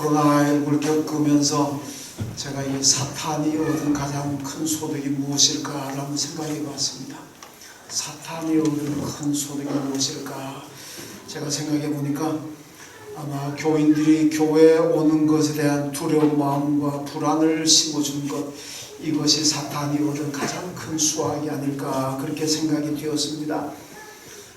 코로나19를 겪으면서 제가 이 사탄이 얻은 가장 큰 소득이 무엇일까라는 생각해 봤습니다. 사탄이 얻은 큰 소득이 무엇일까? 제가 생각해 보니까 아마 교인들이 교회에 오는 것에 대한 두려운 마음과 불안을 심어준 것, 이것이 사탄이 얻은 가장 큰 수확이 아닐까, 그렇게 생각이 되었습니다.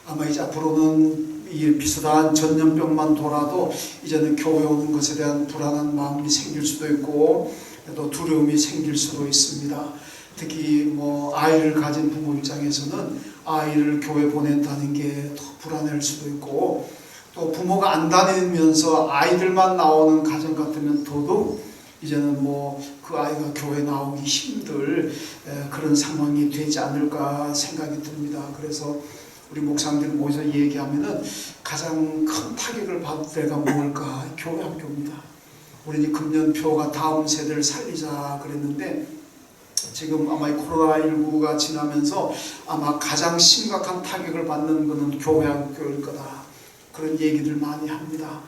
아마 이제 앞으로는 이 비슷한 전염병만 돌아도 이제는 교회 오는 것에 대한 불안한 마음이 생길 수도 있고 또 두려움이 생길 수도 있습니다. 특히 아이를 가진 부모 입장에서는 아이를 교회 보낸다는 게 더 불안할 수도 있고, 또 부모가 안 다니면서 아이들만 나오는 가정 같으면 더더욱 이제는 그 아이가 교회 나오기 힘들 그런 상황이 되지 않을까 생각이 듭니다. 그래서 우리 목사님들 모여서 얘기하면은 가장 큰 타격을 받을 때가 뭘까? 교회 학교입니다. 우리는 금년표가 다음 세대를 살리자 그랬는데, 지금 아마 이 코로나19가 지나면서 아마 가장 심각한 타격을 받는 것은 교회 학교일 거다, 그런 얘기들 많이 합니다.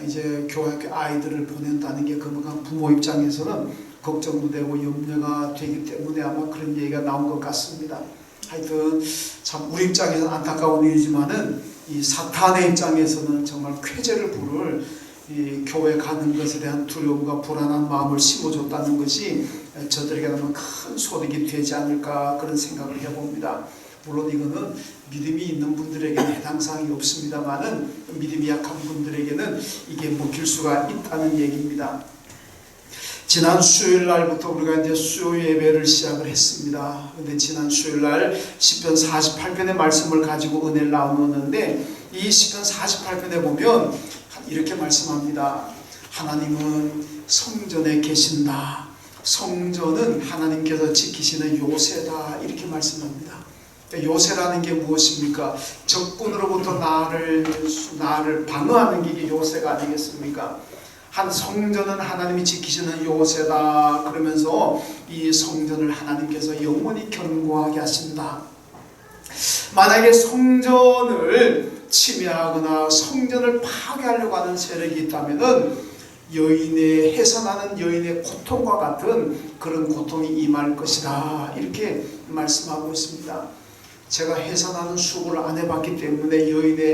이제 교회 학교 아이들을 보낸다는 게 그만큼 부모 입장에서는 걱정도 되고 염려가 되기 때문에 아마 그런 얘기가 나온 것 같습니다. 하여튼 참 우리 입장에서는 안타까운 일이지만은 이 사탄의 입장에서는 정말 쾌재를 부를 이 교회 가는 것에 대한 두려움과 불안한 마음을 심어줬다는 것이 저들에게 너무 큰 소득이 되지 않을까, 그런 생각을 해봅니다. 물론 이거는 믿음이 있는 분들에게는 해당 사항이 없습니다만은 믿음이 약한 분들에게는 이게 먹힐 수가 있다는 얘기입니다. 지난 수요일 날부터 우리가 이제 수요 예배를 시작을 했습니다. 근데 지난 수요일 날 시편 48편의 말씀을 가지고 은혜를 나누었는데, 이 시편 48편에 보면 이렇게 말씀합니다. 하나님은 성전에 계신다. 성전은 하나님께서 지키시는 요새다, 이렇게 말씀합니다. 요새라는 게 무엇입니까? 적군으로부터 나를 방어하는 게 이게 요새가 아니겠습니까? 한 성전은 하나님이 지키시는 요새다 그러면서 이 성전을 하나님께서 영원히 견고하게 하신다. 만약에 성전을 침해하거나 성전을 파괴하려고 하는 세력이 있다면은 해산하는 여인의 고통과 같은 그런 고통이 임할 것이다, 이렇게 말씀하고 있습니다. 제가 해산하는 수고를 안 해봤기 때문에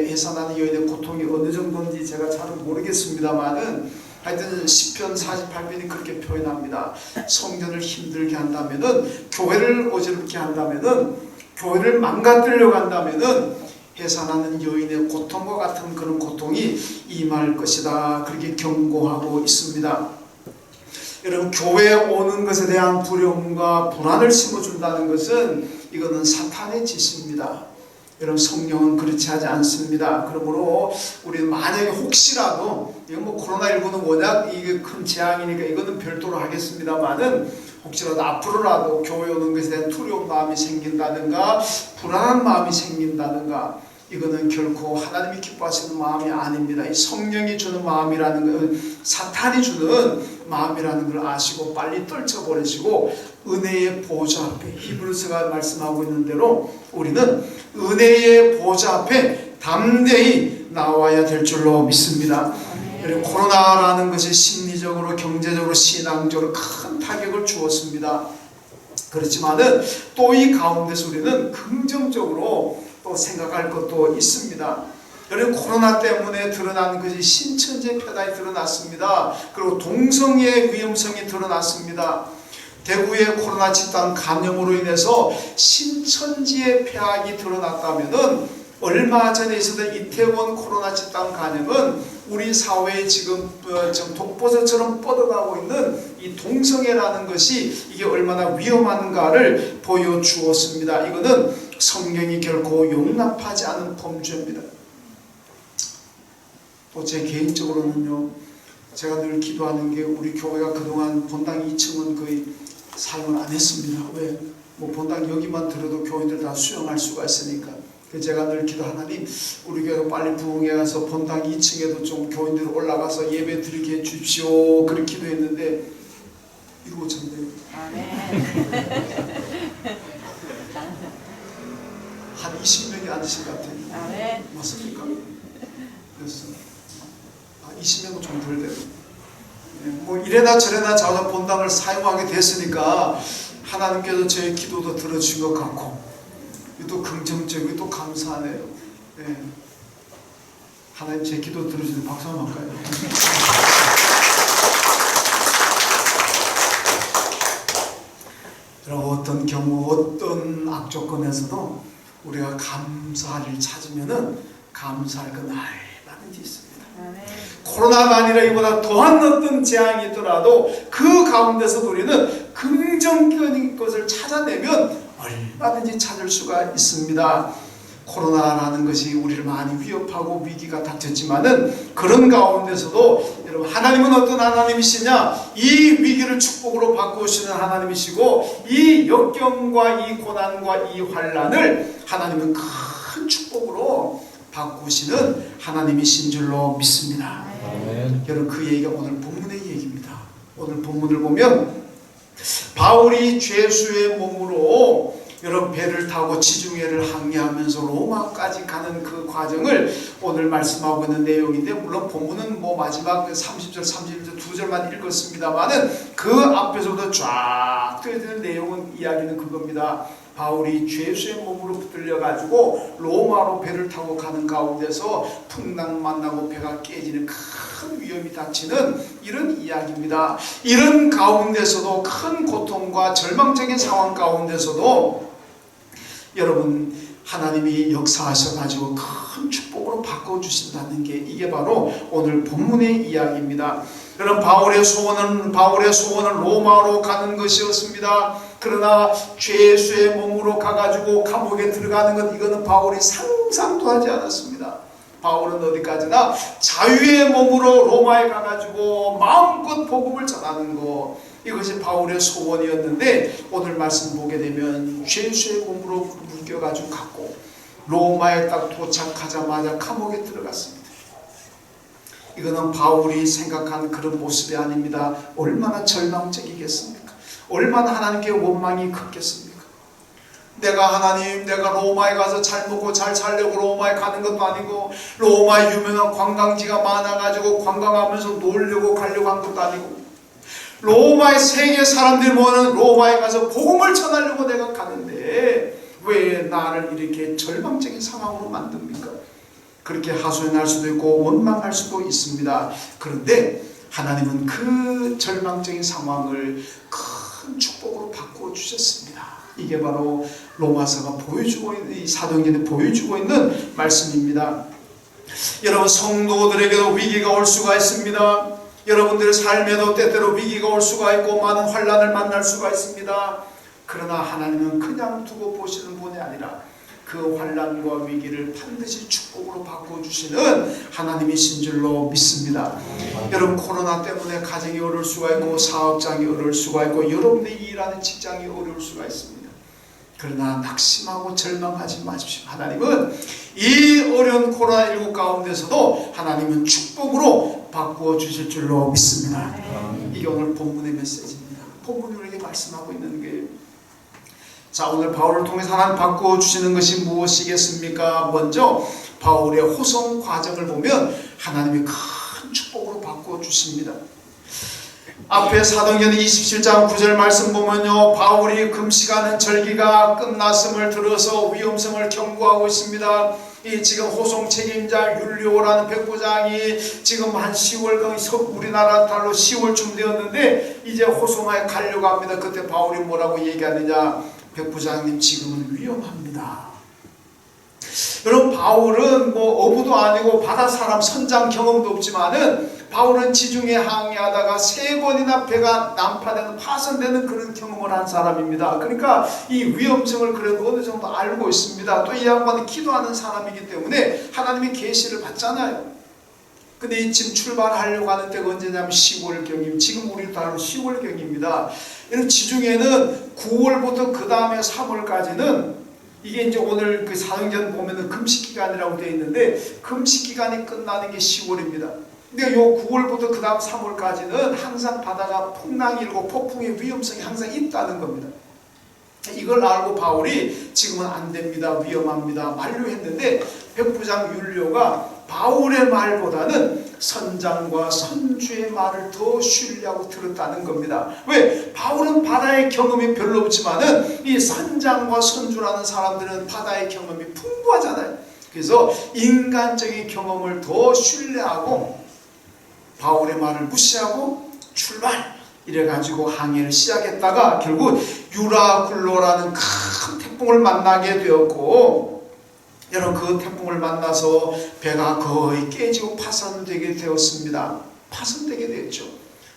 해산하는 여인의 고통이 어느 정도인지 제가 잘은 모르겠습니다만은, 하여튼 시편 48편이 그렇게 표현합니다. 성전을 힘들게 한다면은, 교회를 어지럽게 한다면은, 교회를 망가뜨리려고 한다면은 해산하는 여인의 고통과 같은 그런 고통이 임할 것이다, 그렇게 경고하고 있습니다. 여러분, 교회에 오는 것에 대한 두려움과 불안을 심어준다는 것은 이거는 사탄의 짓입니다. 여러분, 성령은 그렇지 하지 않습니다. 그러므로 우리는 만약에 혹시라도 이건 코로나19는 워낙 이게 큰 재앙이니까 이거는 별도로 하겠습니다만은, 혹시라도 앞으로라도 교회 오는 것에 대한 두려운 마음이 생긴다든가 불안한 마음이 생긴다든가, 이거는 결코 하나님이 기뻐하시는 마음이 아닙니다. 이 성령이 주는 마음이라는 것은 사탄이 주는 마음이라는 걸 아시고 빨리 떨쳐버리시고 은혜의 보좌 앞에, 히브리서가 말씀하고 있는 대로 우리는 은혜의 보좌 앞에 담대히 나와야 될 줄로 믿습니다. 그리고 코로나라는 것이 심리적으로, 경제적으로, 신앙적으로 큰 타격을 주었습니다. 그렇지만은 또 이 가운데서 우리는 긍정적으로 또 생각할 것도 있습니다. 여러분, 코로나 때문에 드러난 것이 신천지의 폐단이 드러났습니다. 그리고 동성애의 위험성이 드러났습니다. 대구의 코로나 집단 감염으로 인해서 신천지의 폐악이 드러났다면은, 얼마 전에 있었던 이태원 코로나 집단 감염은 우리 사회에 지금 독버섯처럼 뻗어가고 있는 이 동성애라는 것이 이게 얼마나 위험한가를 보여주었습니다. 이거는 성경이 결코 용납하지 않은 범죄입니다. 또 제 개인적으로는요, 제가 늘 기도하는 게 우리 교회가 그동안 본당 2층은 거의 사용을 안 했습니다. 왜? 본당 여기만 들어도 교인들 다 수용할 수가 있으니까. 제가 늘 기도, 하나님 우리 교회가 빨리 부흥해 가서 본당 2층에도 좀 교인들 올라가서 예배 드리게 해주십시오, 그렇게 기도했는데 이루어졌네요. 한 20명이 앉으신 것 같아요. 맞습니까? 그래서 20명은 좀 덜 돼요. 뭐 이래나 저래나 자녀 본당을 사용하게 됐으니까 하나님께서 저의 기도도 들어주신 것 같고 또 긍정적이고 또 감사하네요. 예. 하나님 제 기도 들어주시는 박수 한번 할까요? 어떤 경우 어떤 악조건에서도 우리가 감사할 일 찾으면은 감사할 건 얼마든지 있습니다. 코로나가 아니라 이보다 더한 어떤 재앙이 있더라도 그 가운데서도 우리는 긍정적인 것을 찾아내면 얼마든지 찾을 수가 있습니다. 코로나라는 것이 우리를 많이 위협하고 위기가 닥쳤지만은 그런 가운데서도 여러분 하나님은 어떤 하나님이시냐? 이 위기를 축복으로 바꾸시는 하나님이시고 이 역경과 이 고난과 이 환난을 하나님은 큰 축복으로 바꾸시는 하나님이신 줄로 믿습니다. 여러분 그 얘기가 오늘 본문의 얘기입니다. 오늘 본문을 보면 바울이 죄수의 몸으로 여러분 배를 타고 지중해를 항해하면서 로마까지 가는 그 과정을 오늘 말씀하고 있는 내용인데 물론 본문은 뭐 마지막 30절 31절 두 절만 읽었습니다만은 그 앞에서부터 쫙 되어있는 내용은 이야기는 그겁니다. 바울이 죄수의 몸으로 붙들려 가지고 로마로 배를 타고 가는 가운데서 풍랑 만나고 배가 깨지는 큰 위험이 닥치는 이런 이야기입니다. 이런 가운데서도 큰 고통과 절망적인 상황 가운데서도 여러분 하나님이 역사하셔가지고 큰 축복으로 바꿔주신다는 게 이게 바로 오늘 본문의 이야기입니다. 여러분 바울의 소원은 로마로 가는 것이었습니다. 그러나 죄수의 몸으로 가가지고 감옥에 들어가는 것 이거는 바울이 상상도 하지 않았습니다. 바울은 어디까지나 자유의 몸으로 로마에 가가지고 마음껏 복음을 전하는 것 이것이 바울의 소원이었는데 오늘 말씀 보게 되면 죄수의 몸으로 묶여가지고 갔고 로마에 딱 도착하자마자 감옥에 들어갔습니다. 이거는 바울이 생각한 그런 모습이 아닙니다. 얼마나 절망적이겠습니까? 얼마나 하나님께 원망이 컸겠습니까? 내가 로마에 가서 잘 먹고 잘 살려고 로마에 가는 것도 아니고 로마에 유명한 관광지가 많아가지고 관광하면서 놀려고 가려고 한 것도 아니고 로마의 세계 사람들이 모이는 로마에 가서 복음을 전하려고 내가 가는데 왜 나를 이렇게 절망적인 상황으로 만듭니까? 그렇게 하소연할 수도 있고 원망할 수도 있습니다. 그런데 하나님은 그 절망적인 상황을 큰 축복으로 바꾸어 주셨습니다. 이게 바로 로마서가 보여주고 있는 이 사도행전이 보여주고 있는 말씀입니다. 여러분 성도들에게도 위기가 올 수가 있습니다. 여러분들의 삶에도 때때로 위기가 올 수가 있고 많은 환난을 만날 수가 있습니다. 그러나 하나님은 그냥 두고 보시는 분이 아니라 그 환난과 위기를 반드시 축복으로 바꿔주시는 하나님이신 줄로 믿습니다. 여러분 코로나 때문에 가정이 어려울 수가 있고 사업장이 어려울 수가 있고 여러분들이 일하는 직장이 어려울 수가 있습니다. 그러나 낙심하고 절망하지 마십시오. 하나님은 이 어려운 코로나19 가운데서도 하나님은 축복으로 바꾸어 주실 줄로 믿습니다. 이게 오늘 본문의 메시지입니다. 본문이 우리에게 말씀하고 있는 게 자 오늘 바울을 통해서 하나님 바꾸어 주시는 것이 무엇이겠습니까? 먼저 바울의 호송 과정을 보면 하나님이 큰 축복으로 바꾸어 주십니다. 앞에 사도행전 27장 9절 말씀 보면요 바울이 금식하는 절기가 끝났음을 들어서 위험성을 경고하고 있습니다. 이 지금 호송 책임자 율리오라는 백부장이 지금 한 10월 우리나라 달로 10월쯤 되었는데 이제 호송하에 가려고 합니다. 그때 바울이 뭐라고 얘기하느냐 백부장님 지금은 위험합니다. 여러분 바울은 뭐 어부도 아니고 바다 사람 선장 경험도 없지만은 바울은 지중해 항해하다가 3번이나 배가 난파되는 파손되는 그런 경험을 한 사람입니다. 그러니까 이 위험성을 그래도 어느 정도 알고 있습니다. 또 이 양반은 기도하는 사람이기 때문에 하나님의 계시를 받잖아요. 근데 지금 출발하려고 하는 때가 언제냐면 10월경임 지금 우리 달로 10월경입니다. 이런 지중해는 9월부터 그 다음에 3월까지는 이게 이제 오늘 그 사도행전 보면은 금식기간이라고 되어 있는데 금식기간이 끝나는 게 10월입니다. 근데 요 9월부터 그 다음 3월까지는 항상 바다가 풍랑이 일고 폭풍의 위험성이 항상 있다는 겁니다. 이걸 알고 바울이 지금은 안 됩니다. 위험합니다. 만류했는데 백부장 율리오가 바울의 말보다는 선장과 선주의 말을 더 신뢰하고 들었다는 겁니다. 왜? 바울은 바다의 경험이 별로 없지만은 이 선장과 선주라는 사람들은 바다의 경험이 풍부하잖아요. 그래서 인간적인 경험을 더 신뢰하고 바울의 말을 무시하고 출발! 이래가지고 항해를 시작했다가 결국 유라굴로라는 큰 태풍을 만나게 되었고, 여러분 그 태풍을 만나서 배가 거의 깨지고 파손되게 되었습니다. 파손되게 됐죠.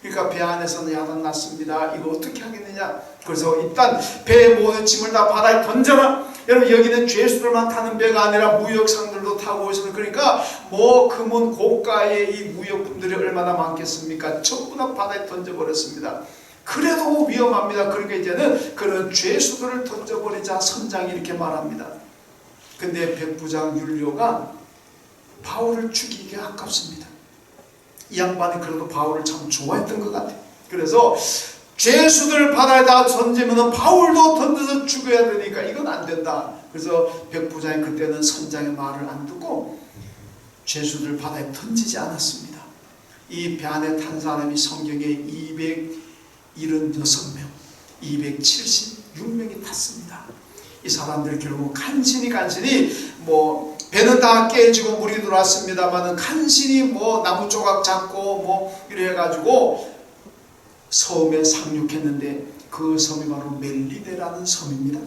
그러니까 배 안에서는 야단났습니다. 이거 어떻게 하겠느냐. 그래서 일단 배의 모든 짐을 다 바다에 던져라. 여러분 여기는 죄수들만 타는 배가 아니라 무역상들도 타고 있습니다. 그러니까 뭐 금은 고가의 이 무역품들이 얼마나 많겠습니까? 전부 다 바다에 던져버렸습니다. 그래도 위험합니다. 그러니까 이제는 그런 죄수들을 던져버리자 선장이 이렇게 말합니다. 근데 백부장 율리오가 바울을 죽이기에 아깝습니다. 이 양반이 그래도 바울을 참 좋아했던 것 같아요. 그래서 죄수들 바다에다 던지면 바울도 던져서 죽여야 되니까 이건 안 된다. 그래서 백부장이 그때는 선장의 말을 안 듣고 죄수들 바다에 던지지 않았습니다. 이 배 안에 탄 사람이 성경에 276명, 276명이 탔습니다. 이 사람들이 결국 간신히 뭐 배는 다 깨지고 물이 들어왔습니다만은 간신히 뭐 나무 조각 잡고 뭐 이래 가지고 섬에 상륙했는데 그 섬이 바로 멜리데라는 섬입니다.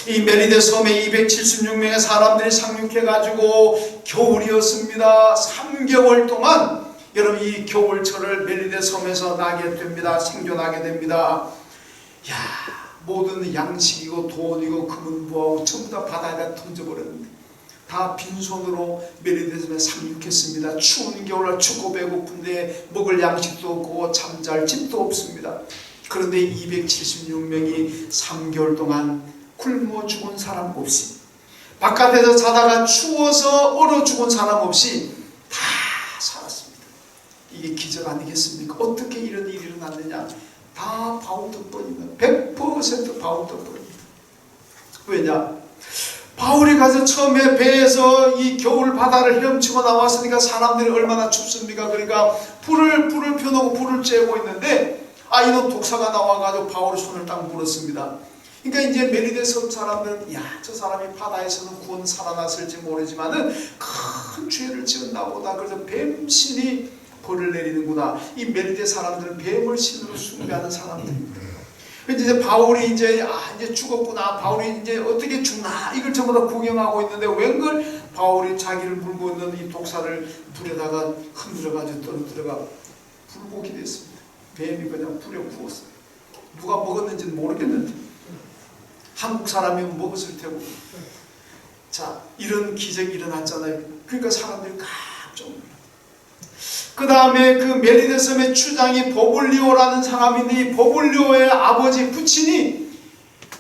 이 멜리데 섬에 276명의 사람들이 상륙해 가지고 겨울이었습니다. 3개월 동안 여러분 이 겨울철을 멜리데 섬에서 나게 됩니다. 생존하게 됩니다. 야, 모든 양식이고 돈이고 금은 뭐하고 전부 다 바다에다 던져버렸는데 다 빈손으로 멜리데 섬에 상륙했습니다. 추운 겨울날 춥고 배고픈데 먹을 양식도 없고 잠잘 집도 없습니다. 그런데 276명이 3개월 동안 굶어 죽은 사람 없이, 바깥에서 자다가 추워서 얼어 죽은 사람 없이 다 살았습니다. 이게 기적 아니겠습니까? 어떻게 이런 일이 일어났느냐? 다 바울 덕분입니다. 100% 바울 덕분입니다. 왜냐? 바울이 가서 처음에 배에서 이 겨울 바다를 헤엄치고 나왔으니까 사람들이 얼마나 춥습니까? 그러니까 불을 펴놓고 불을 쬐고 있는데 이놈 독사가 나와가지고 바울의 손을 딱 물었습니다. 그러니까 이제 멜리데 섬 사람들은 저 사람이 바다에서는 구원 살아났을지 모르지만은 큰 죄를 지었나 보다. 그래서 뱀신이 벌을 내리는구나. 이 멜리데 사람들은 뱀을 신으로 숭배하는 사람들입니다. 이제 바울이 이제 죽었구나. 바울이 이제 어떻게 죽나. 이걸 전부 다 구경하고 있는데 웬걸 바울이 자기를 물고 있는 이 독사를 불에다가 흔들어가지고 떨어뜨려가 불고기 됐습니다. 뱀이 그냥 불에 구웠어요. 누가 먹었는지는 모르겠는데 한국 사람이면 먹었을 테고. 자, 이런 기적이 일어났잖아요. 그러니까 사람들이 깜짝 놀랐어요. 그 다음에 그 멜리데 섬의 추장이 버블리오라는 사람인데 이 버블리오의 아버지 부친이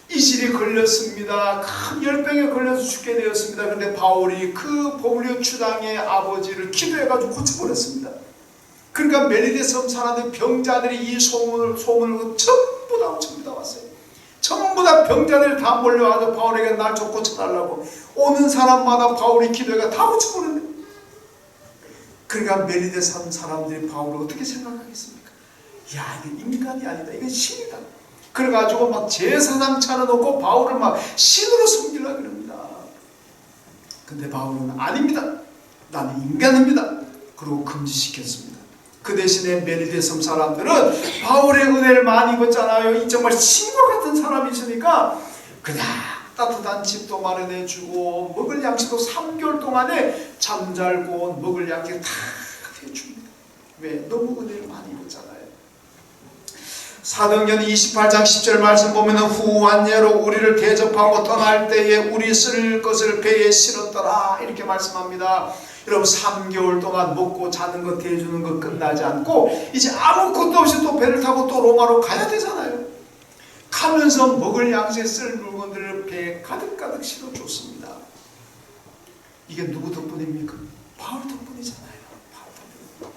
이실이 걸렸습니다. 큰 열병에 걸려서 죽게 되었습니다. 그런데 바울이 그 버블리오 추장의 아버지를 기도해가지고 고쳐버렸습니다. 그러니까 멜리데 섬 사람들 병자들이 이 소문을 전부 다 왔어요. 전부 다 병자들이 다 몰려와서 바울에게 날 좀 고쳐달라고 오는 사람마다 바울이 기도해가 다 고쳐버렸는데, 그러니까 멜리데 섬 사람들이 바울을 어떻게 생각하겠습니까? 야, 이게 인간이 아니다. 이건 신이다. 그래가지고 막 제사상 차려놓고 바울을 막 신으로 섬기려고 그럽니다. 근데 바울은 아닙니다. 나는 인간입니다. 그리고 금지시켰습니다. 그 대신에 멜리데 섬 사람들은 바울의 은혜를 많이 입었잖아요. 이 정말 신과 같은 사람이 있으니까 그냥 따뜻한 집도 마련해주고 먹을 양식도 3개월 동안에 잠잘고 먹을 양식 다 해줍니다. 왜? 너무 은혜를 많이 입었잖아요. 사도행전 28장 10절 말씀 보면은 후환예로 우리를 대접하고 떠날 때에 우리 쓸 것을 배에 실었더라 이렇게 말씀합니다. 여러분 3개월 동안 먹고 자는 것 대해주는 것 끝나지 않고 이제 아무것도 없이 또 배를 타고 또 로마로 가야 되잖아요. 가면서 먹을 양식 쓸 물건들을 배에 가득가득 실어줬습니다. 이게 누구 덕분입니까? 바울 덕분이잖아요. 바울 덕분.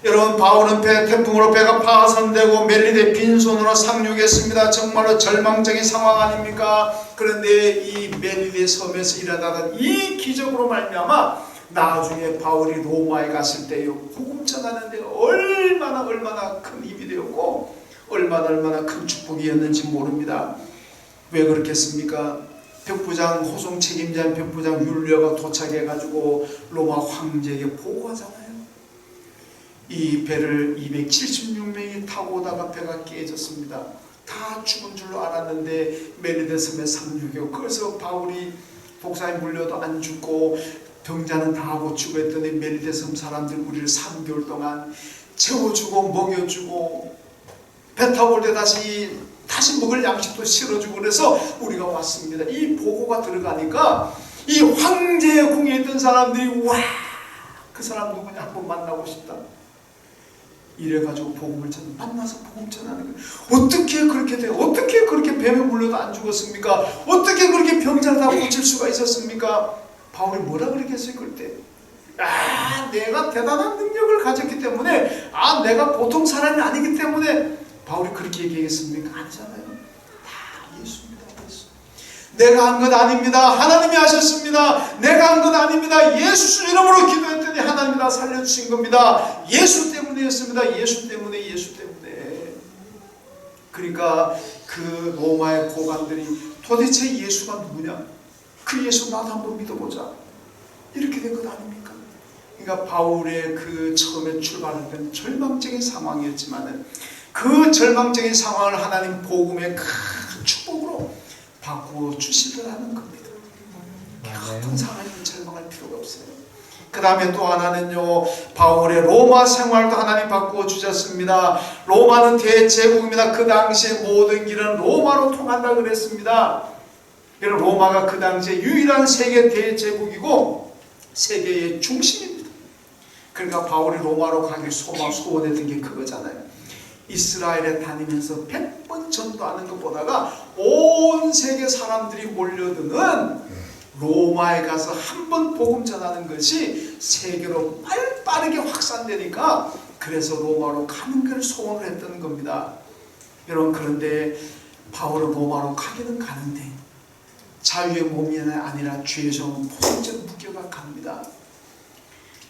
여러분, 바울은 태풍으로 배가 파손되고 멜리데 빈손으로 상륙했습니다. 정말로 절망적인 상황 아닙니까? 그런데 이 멜리데 섬에서 일어나던 이 기적으로 말미암아 나중에 바울이 로마에 갔을 때요, 복음 전하는데 얼마나 큰 힘이 되었고 얼마나 큰 축복이었는지 모릅니다. 왜 그렇겠습니까? 백부장, 호송 책임자인 백부장 율리아가 도착해가지고 로마 황제에게 보고하잖아요. 이 배를 276명이 타고 오다가 배가 깨졌습니다. 다 죽은 줄로 알았는데 멜리데 섬에 상륙이고, 그래서 바울이 독사에 물려도 안 죽고 병자는 다 고치고 했더니 멜리데 섬 사람들 우리를 3개월 동안 채워주고 먹여주고 배 타고 올 때 다시 먹을 양식도 실어주고 그래서 우리가 왔습니다. 이 보고가 들어가니까 이 황제의 궁에 있던 사람들이 와, 그 사람 누구냐, 한번 만나고 싶다. 이래가지고 복음을 만나서 복음 전하는 거예요. 어떻게 그렇게 돼요? 어떻게 그렇게 뱀에 물려도 안 죽었습니까? 어떻게 그렇게 병자를 다 고칠 수가 있었습니까? 바울이 뭐라 그랬겠어요 그때? 내가 대단한 능력을 가졌기 때문에, 내가 보통 사람이 아니기 때문에 바울이 그렇게 얘기했습니까? 아니잖아요. 다 예수입니다. 예수. 내가 한 것 아닙니다. 하나님이 하셨습니다. 내가 한 것 아닙니다. 예수 이름으로 기도했더니 하나님이 다 살려주신 겁니다. 예수 때문이었습니다. 예수 때문에. 그러니까 그 로마의 고관들이 도대체 예수가 누구냐? 그 예수 나도 한번 믿어보자. 이렇게 된 것 아닙니까? 그러니까 바울의 그 처음에 출발했던 절망적인 상황이었지만은 그 절망적인 상황을 하나님 복음의 큰 축복으로 바꾸어 주시더라는 겁니다. 어떤 상황이든 절망할 필요가 없어요. 그 다음에 또 하나는요, 바울의 로마 생활도 하나님 바꾸어 주셨습니다. 로마는 대제국입니다. 그 당시에 모든 길은 로마로 통한다 그랬습니다. 로마가 그 당시에 유일한 세계 대제국이고 세계의 중심입니다. 그러니까 바울이 로마로 가길 소원했던 게 그거잖아요. 이스라엘에 다니면서 100번 전도하는 것보다가 온 세계 사람들이 몰려드는 로마에 가서 한 번 복음 전하는 것이 세계로 빠르게 확산되니까, 그래서 로마로 가는 걸 소원을 했던 겁니다. 여러분, 그런데 바울은 로마로 가기는 가는데 자유의 몸이 아니라 죄의 종은 포성적으로 묶여가 갑니다.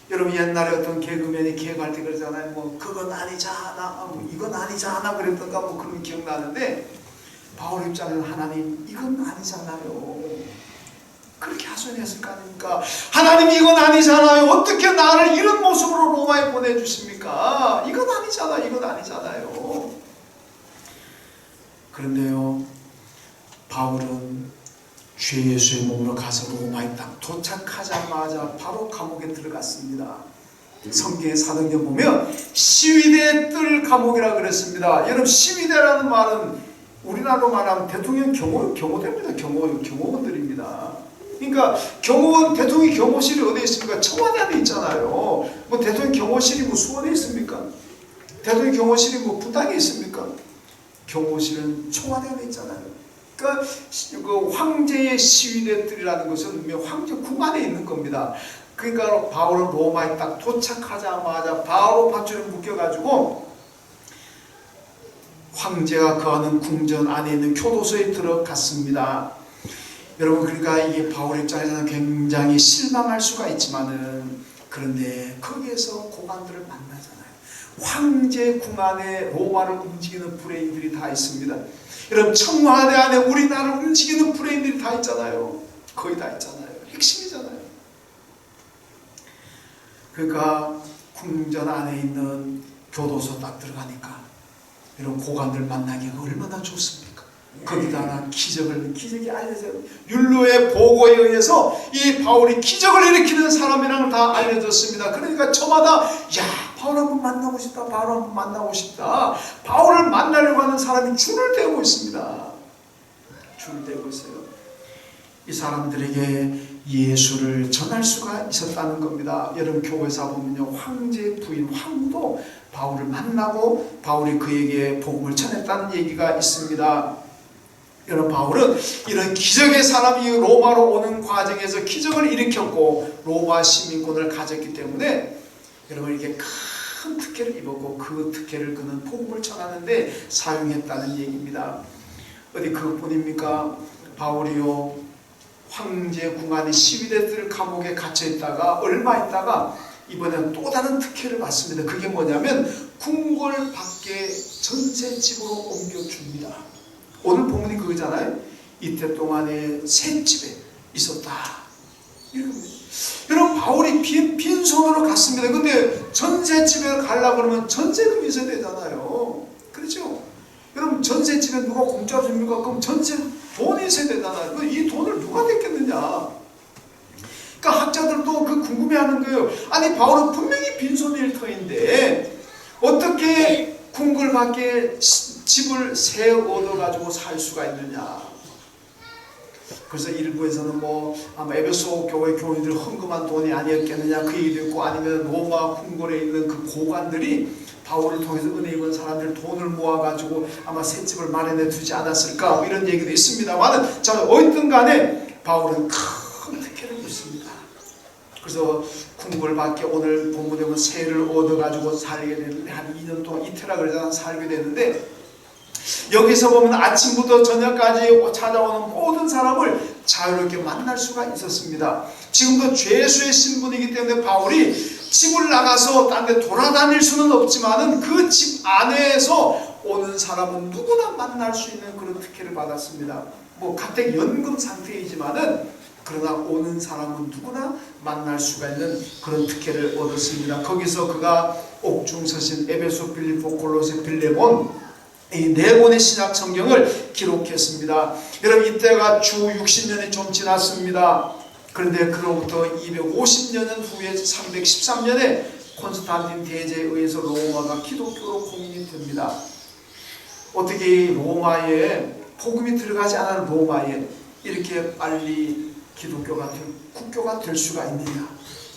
여러분, 옛날에 어떤 개그맨이 개그할 때 그러잖아요. 뭐 그건 아니잖아, 이건 아니잖아 그랬던가 그런 기억나는데, 바울 입장에는 하나님 이건 아니잖아요. 그렇게 하소연했을 거 아닙니까? 하나님 이건 아니잖아요. 어떻게 나를 이런 모습으로 로마에 보내주십니까? 이건 아니잖아요. 그런데요, 바울은 주 예수의 몸으로 가서 로마에 딱 도착하자마자 바로 감옥에 들어갔습니다. 성경의 사도행전 보면 시위대에 뜰 감옥이라 그랬습니다. 여러분, 시위대라는 말은 우리나라로 말하면 대통령 경호대입니다. 경호원들입니다. 그러니까 대통령 경호실이 어디에 있습니까? 청와대 안에 있잖아요. 뭐 대통령 경호실이 수원에 있습니까? 대통령 경호실이 분당에 있습니까? 경호실은 청와대 안에 있잖아요. 그러니까 그 황제의 시위대들이라는 것은 황제 궁 안에 있는 겁니다. 그러니까 바울은 로마에 딱 도착하자마자 바로 밧줄에 묶여가지고 황제가 거하는 궁전 안에 있는 교도소에 들어갔습니다. 여러분, 그러니까 이게 바울 입장에서는 굉장히 실망할 수가 있지만은, 그런데 거기에서 고관들을 만나잖아요. 황제 궁 안에 로마를 움직이는 브레인들이 다 있습니다. 여러분, 청와대 안에 우리나라를 움직이는 브레인들이 다 있잖아요. 거의 다 있잖아요. 핵심이잖아요. 그러니까 궁전 안에 있는 교도소 딱 들어가니까 이런 고관들 만나기가 얼마나 좋습니까? 거기다가 기적이 알려져요. 율로의 보고에 의해서 이 바울이 기적을 일으키는 사람이라는 걸 다 알려졌습니다. 그러니까 저마다 바울 한번 만나고 싶다. 바울을 만나려고 하는 사람이 줄을 대고 있습니다. 줄을 대고 있어요. 이 사람들에게 예수를 전할 수가 있었다는 겁니다. 여러분, 교회에서 보면요, 황제의 부인 황후도 바울을 만나고 바울이 그에게 복음을 전했다는 얘기가 있습니다. 여러분, 바울은 이런 기적의 사람이 로마로 오는 과정에서 기적을 일으켰고 로마 시민권을 가졌기 때문에 여러분, 이게 큰 큰 특혜를 입었고 그 특혜를 그는 복음을 전하는데 사용했다는 얘기입니다. 어디 그것뿐입니까? 바울이요 황제 궁안에 시위대들 감옥에 갇혀있다가 얼마 있다가 이번엔 또 다른 특혜를 받습니다. 그게 뭐냐면 궁궐 밖에 전셋집으로 옮겨줍니다. 오늘 본문이 그거잖아요. 이때 동안에 셋집에 있었다. 여러분 바울이 빈손으로 갔습니다. 근데 전셋집에 가려고 그러면 전세금이 있어야 되잖아요. 그렇죠? 여러분 전셋집에 누가 공짜로 줍니까? 그럼 전세 돈이 있어야 되잖아요. 이 돈을 누가 냈겠느냐? 그러니까 학자들도 그 궁금해하는 거예요. 아니 바울은 분명히 빈손일 터인데 어떻게 궁궐 밖에 집을 새 얻어가지고 살 수가 있느냐? 그래서 일부에서는 아마 에베소 교회 교인들 헌금한 돈이 아니었겠느냐 그 얘기도 있고, 아니면 로마 궁궐에 있는 그 고관들이 바울을 통해서 은혜 입은 사람들 돈을 모아가지고 아마 새 집을 마련해 두지 않았을까 이런 얘기도 있습니다만, 자 어쨌든 간에 바울은 큰 특혜를 입습니다. 그래서 궁궐 밖에 오늘 본문에 보면 새를 얻어가지고 살게 되는데 한 2년 동안 이태라 그러잖아 살게 되는데, 여기서 보면 아침부터 저녁까지 찾아오는 모든 사람을 자유롭게 만날 수가 있었습니다. 지금도 죄수의 신분이기 때문에 바울이 집을 나가서 딴 데 돌아다닐 수는 없지만은 그 집 안에서 오는 사람은 누구나 만날 수 있는 그런 특혜를 받았습니다. 가택 연금 상태이지만은 그러나 오는 사람은 누구나 만날 수가 있는 그런 특혜를 얻었습니다. 거기서 그가 옥중서신 에베소, 빌립보, 골로새, 빌레몬 이 네 권의 신약 성경을 기록했습니다. 여러분 이때가 주 60년이 좀 지났습니다. 그런데 그로부터 250년 후에 313년에 콘스탄틴 대제에 의해서 로마가 기독교로 공인됩니다. 어떻게 로마에 복음이 들어가지 않은 로마에 이렇게 빨리 기독교가 국교가 될 수가 있느냐?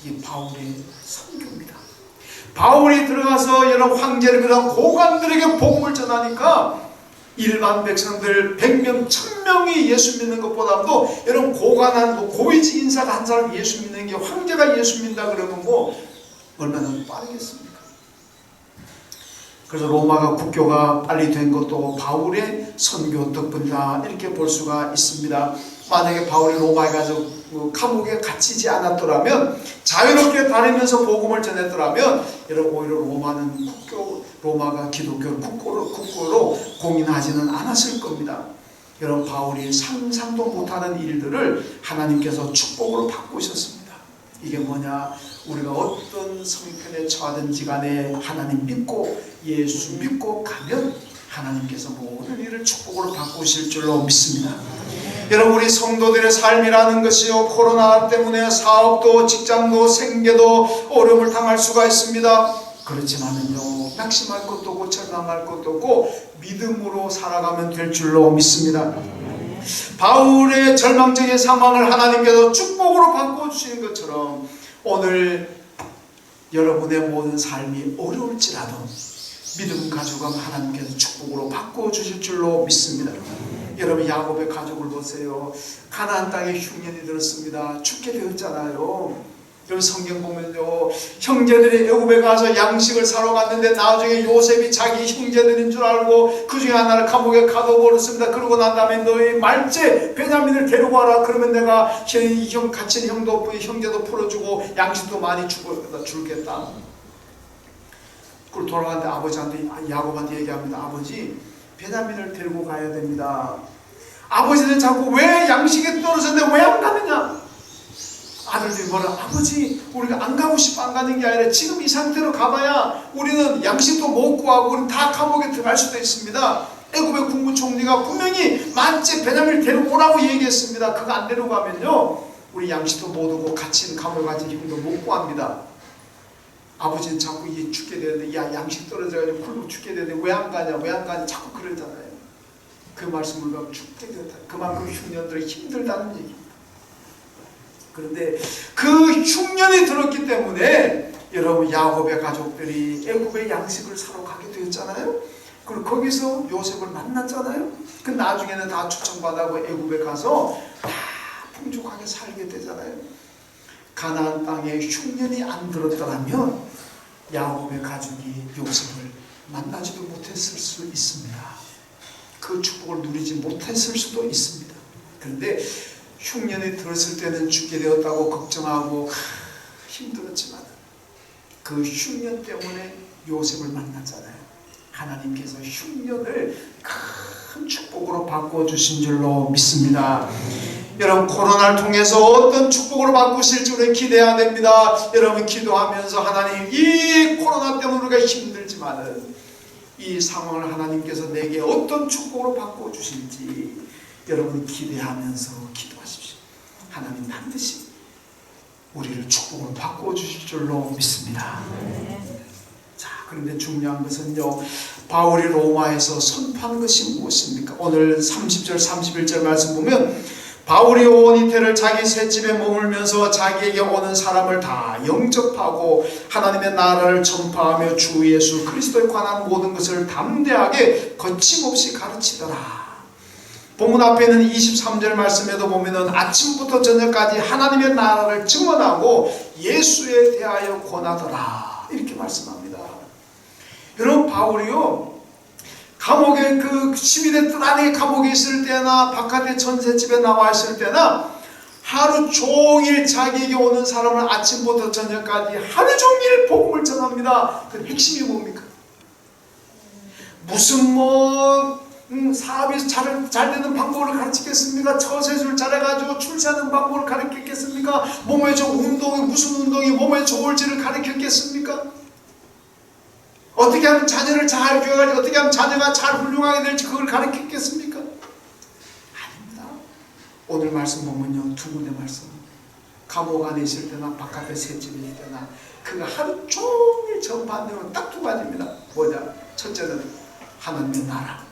이 바울의 선교입니다. 바울이 들어가서 여러 황제를 그런 고관들에게 복음을 전하니까 일반 백성들 100명, 1000명이 예수 믿는 것보다도 여러분 고관한 고위직 인사가 한 사람 예수 믿는 게 황제가 예수 믿는다 그러면 얼마나 빠르겠습니까? 그래서 로마가 국교가 빨리 된 것도 바울의 선교 덕분이다 이렇게 볼 수가 있습니다. 만약에 바울이 로마에 가서 감옥에 갇히지 않았더라면, 자유롭게 다니면서 복음을 전했더라면 여러분 오히려 로마가 기독교를 국고로 공인하지는 않았을 겁니다. 여러분 바울이 상상도 못하는 일들을 하나님께서 축복으로 바꾸셨습니다. 이게 뭐냐? 우리가 어떤 성편에 처하든지 간에 하나님 믿고 예수 믿고 가면 하나님께서 모든 일을 축복으로 바꾸실 줄로 믿습니다. 여러분 우리 성도들의 삶이라는 것이요 코로나 때문에 사업도 직장도 생계도 어려움을 당할 수가 있습니다. 그렇지만은요 낙심할 것도 없고 절망할 것도 없고 믿음으로 살아가면 될 줄로 믿습니다. 바울의 절망적인 상황을 하나님께서 축복으로 바꿔주시는 것처럼 오늘 여러분의 모든 삶이 어려울지라도 믿음 가져가면 하나님께서 축복으로 바꿔주실 줄로 믿습니다. 여러분 야곱의 가족을 보세요. 가나안 땅에 흉년이 들었습니다. 죽게 되었잖아요. 여러분 성경 보면요 형제들이 애굽에 가서 양식을 사러 갔는데 나중에 요셉이 자기 형제들인 줄 알고 그 중에 하나를 감옥에 가둬버렸습니다. 그러고 난 다음에 너희 말째 베냐민을 데리고 와라. 그러면 내가 갇힌 형제도 풀어주고 양식도 많이 줄겠다. 그걸 돌아가는데 아버지한테 야곱한테 얘기합니다. 아버지 베냐민을 데리고 가야 됩니다. 아버지는 자꾸 왜 양식이 떨어졌는데 왜 안 가느냐? 아들들이 뭐라? 아버지 우리가 안 가고 싶어 안 가는 게 아니라 지금 이 상태로 가봐야 우리는 양식도 못 구하고 우리는 다 감옥에 들어갈 수도 있습니다. 애굽의 국무총리가 분명히 만째 베냐민을 데리고 오라고 얘기했습니다. 그거 안 데리고 가면요 우리 양식도 못 오고 갇힌 감옥에 갇힌 힘도 못 구합니다. 아버지는 자꾸 이게 죽게 되는데 야 양식 떨어져가지고 굶고 죽게 되는데 왜 안 가냐 왜 안 가냐 자꾸 그러잖아요. 그 말씀을 가면 죽게 되었다. 그만큼 흉년들이 힘들다는 얘기입니다. 그런데 그 흉년이 들었기 때문에 여러분 야곱의 가족들이 애굽의 양식을 사러 가게 되었잖아요. 그리고 거기서 요셉을 만났잖아요. 그 나중에는 다 초청받아고 애굽에 가서 다 풍족하게 살게 되잖아요. 가나안 땅에 흉년이 안 들었더라면 야곱의 가족이 요셉을 만나지도 못했을 수 있습니다. 그 축복을 누리지 못했을 수도 있습니다. 그런데 흉년이 들었을 때는 죽게 되었다고 걱정하고 힘들었지만 그 흉년 때문에 요셉을 만났잖아요. 하나님께서 흉년을 큰 축복으로 바꿔주신 줄로 믿습니다. 여러분, 코로나를 통해서 어떤 축복으로 바꾸실지 우리 기대해야 됩니다. 여러분, 기도하면서 하나님, 이 코로나 때문에 우리가 힘들지만은 이 상황을 하나님께서 내게 어떤 축복으로 바꿔주실지 여러분 기대하면서 기도하십시오. 하나님 반드시 우리를 축복으로 바꿔주실 줄로 믿습니다. 자, 그런데 중요한 것은요, 바울이 로마에서 선포한 것이 무엇입니까? 오늘 30절 31절 말씀 보면 바울이 온 이태를 자기 셋집에 머물면서 자기에게 오는 사람을 다 영접하고 하나님의 나라를 전파하며 주 예수 그리스도에 관한 모든 것을 담대하게 거침없이 가르치더라. 본문 앞에 있는 23절 말씀에도 보면은 아침부터 저녁까지 하나님의 나라를 증언하고 예수에 대하여 권하더라 이렇게 말씀합니다. 여러분, 바울이요, 감옥에 그 12대 뜰 안에 감옥에 있을 때나 바깥에 전셋집에 나와 있을 때나 하루 종일 자기에게 오는 사람을 아침부터 저녁까지 하루 종일 복음을 전합니다. 그 핵심이 뭡니까? 무슨 사업이 잘 되는 방법을 가르치겠습니까? 처세술 잘해가지고 출세하는 방법을 가르치겠습니까? 몸에 좋은 운동이 무슨 운동이 몸에 좋을지를 가르치겠습니까? 어떻게 하면 자녀를 잘 교육하지, 어떻게 하면 자녀가 잘 훌륭하게 될지 그걸 가르치겠습니까? 아닙니다. 오늘 말씀 보면요, 두 군데 말씀, 감옥 안에 있을 때나 바깥에 셋집에 있을 때나 그 하루 종일 전파한 내용은 딱 두 가지입니다. 뭐냐? 첫째는 하나님의 나라,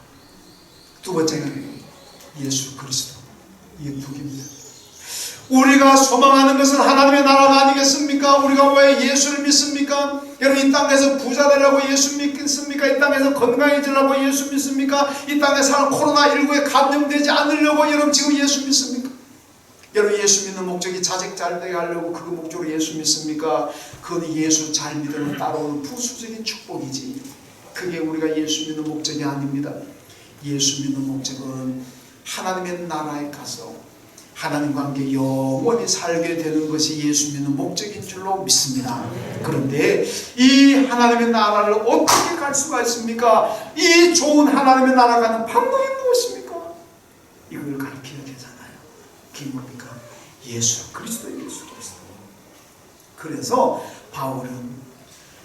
두 번째는 예수 그리스도. 이게 두 개입니다. 우리가 소망하는 것은 하나님의 나라가 아니겠습니까? 우리가 왜 예수를 믿습니까? 여러분, 이 땅에서 부자 되려고 예수 믿습니까? 이 땅에서 건강해지려고 예수 믿습니까? 이 땅에 사는 코로나19에 감염되지 않으려고 여러분 지금 예수 믿습니까? 여러분, 예수 믿는 목적이 자식 잘 되게 하려고 그 목적으로 예수 믿습니까? 그건 예수 잘 믿으면 따라오는 부수적인 축복이지, 그게 우리가 예수 믿는 목적이 아닙니다. 예수 믿는 목적은 하나님의 나라에 가서 하나님과 함께 영원히 살게 되는 것이 예수 믿는 목적인 줄로 믿습니다. 그런데 이 하나님의 나라를 어떻게 갈 수가 있습니까? 이 좋은 하나님의 나라 가는 방법이 무엇입니까? 이걸 가르쳐야 되잖아요. 그게 뭡니까? 예수 그리스도. 그래서 바울은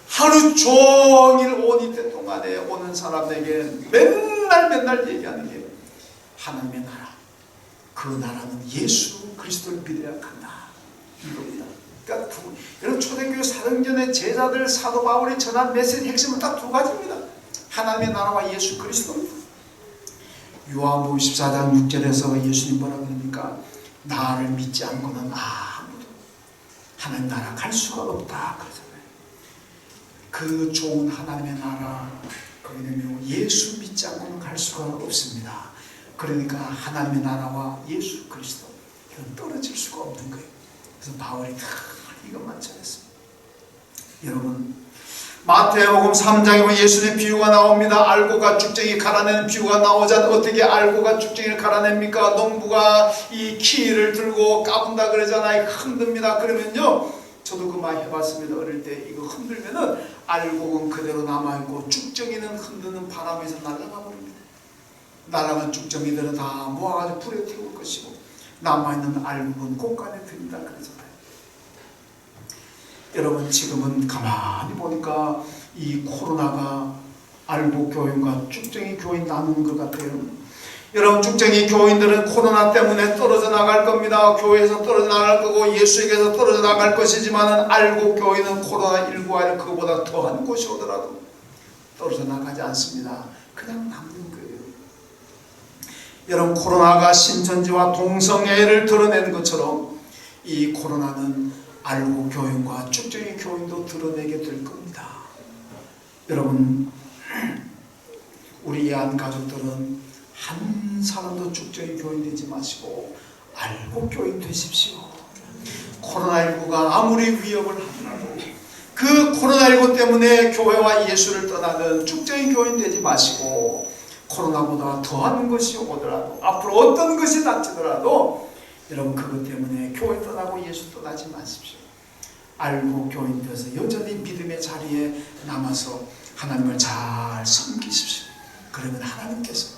하루 종일 온 이때 동안에 오는 사람에게 맨날 얘기하는 게 하나님의 나라, 그 나라는 예수 그리스도를 믿어야 한다, 이겁니다. 그러니까 여러분, 초대교회 사도행전의 제자들 사도 바울이 전한 메시지 핵심은 딱 두 가지입니다. 하나님의 나라와 예수 그리스도입니다. 요한복음 14장 6절에서 예수님 뭐라고 합니까? 나를 믿지 않고는 아무도 하나님 나라 갈 수가 없다 그러잖아요. 그 좋은 하나님의 나라, 거기는 예수 믿지 않고는 갈 수가 없습니다. 그러니까 하나님의 나라와 예수 그리스도, 이건 떨어질 수가 없는 거예요. 그래서 바울이 다 이것만 전했습니다. 여러분, 마태복음 3장에 보면 예수님의 비유가 나옵니다. 알고가 쭉정이 갈아내는 비유가 나오자 어떻게 알고가 쭉정이를 갈아냅니까? 농부가 이 키를 들고 까분다 그러잖아요. 흔듭니다. 그러면요, 저도 그 많이 해봤습니다. 어릴 때 이거 흔들면은 알곡은 그대로 남아있고 쭉정이는 흔드는 바람에서 날아가 버립니다. 날아간 쭉정이들은 다 모아가지고 불에 태울 것이고 남아있는 알곡은 곳간에 듭니다. 그러잖아요. 여러분, 지금은 가만히 보니까 이 코로나가 알곡 교인과 쭉정이 교인 나누는 것 같아요. 여러분, 쭉정이 교인들은 코로나 때문에 떨어져 나갈 겁니다. 교회에서 떨어져 나갈 거고 예수에게서 떨어져 나갈 것이지만 알곡 교인은 코로나19 아니라 그보다 더한 곳이 오더라도 떨어져 나가지 않습니다. 그냥 남는 거예요. 여러분, 코로나가 신천지와 동성애를 드러낸 것처럼 이 코로나는 알곡 교인과 쭉정이 교인도 드러내게 될 겁니다. 여러분, 우리 예한 가족들은 한 사람도 쭉정이 교인 되지 마시고 알곡 교인 되십시오. 코로나19가 아무리 위협을 하더라도 그 코로나19 때문에 교회와 예수를 떠나는 축적인 교인 되지 마시고, 코로나보다 더한 것이 오더라도, 앞으로 어떤 것이 닥치더라도 여러분 그것 때문에 교회 떠나고 예수 떠나지 마십시오. 알고 교인 되어서 여전히 믿음의 자리에 남아서 하나님을 잘 섬기십시오. 그러면 하나님께서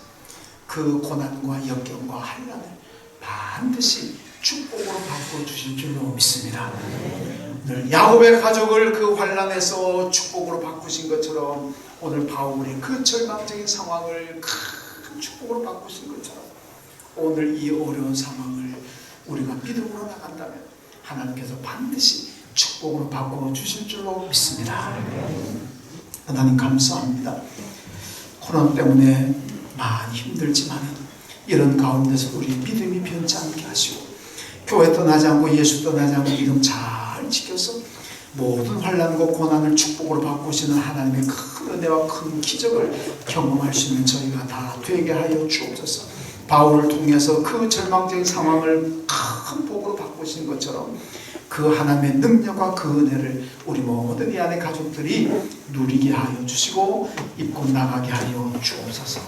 그 고난과 역경과 환난을 반드시 축복으로 바꿔주실 줄로 믿습니다. 오늘 야곱의 가족을 그 환난에서 축복으로 바꾸신 것처럼, 오늘 바울의 그 절망적인 상황을 큰 축복으로 바꾸신 것처럼, 오늘 이 어려운 상황을 우리가 믿음으로 나간다면 하나님께서 반드시 축복으로 바꿔주실 줄로 믿습니다. 하나님 감사합니다. 코로나 때문에 많이 힘들지만 이런 가운데서 우리 믿음이 변치 않게 하시고, 교회 떠나지 않고 예수 떠나지 않고 믿음 잘 지켜서 모든 환난과 고난을 축복으로 바꾸시는 하나님의 큰 은혜와 큰 기적을 경험할 수 있는 저희가 다 되게 하여 주옵소서. 바울을 통해서 그 절망적인 상황을 큰 복으로 바꾸신 것처럼 그 하나님의 능력과 그 은혜를 우리 모든 이 안의 가족들이 누리게 하여 주시고 입고 나가게 하여 주옵소서.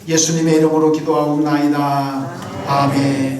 예수님의 이름으로 기도하옵나이다. 아멘.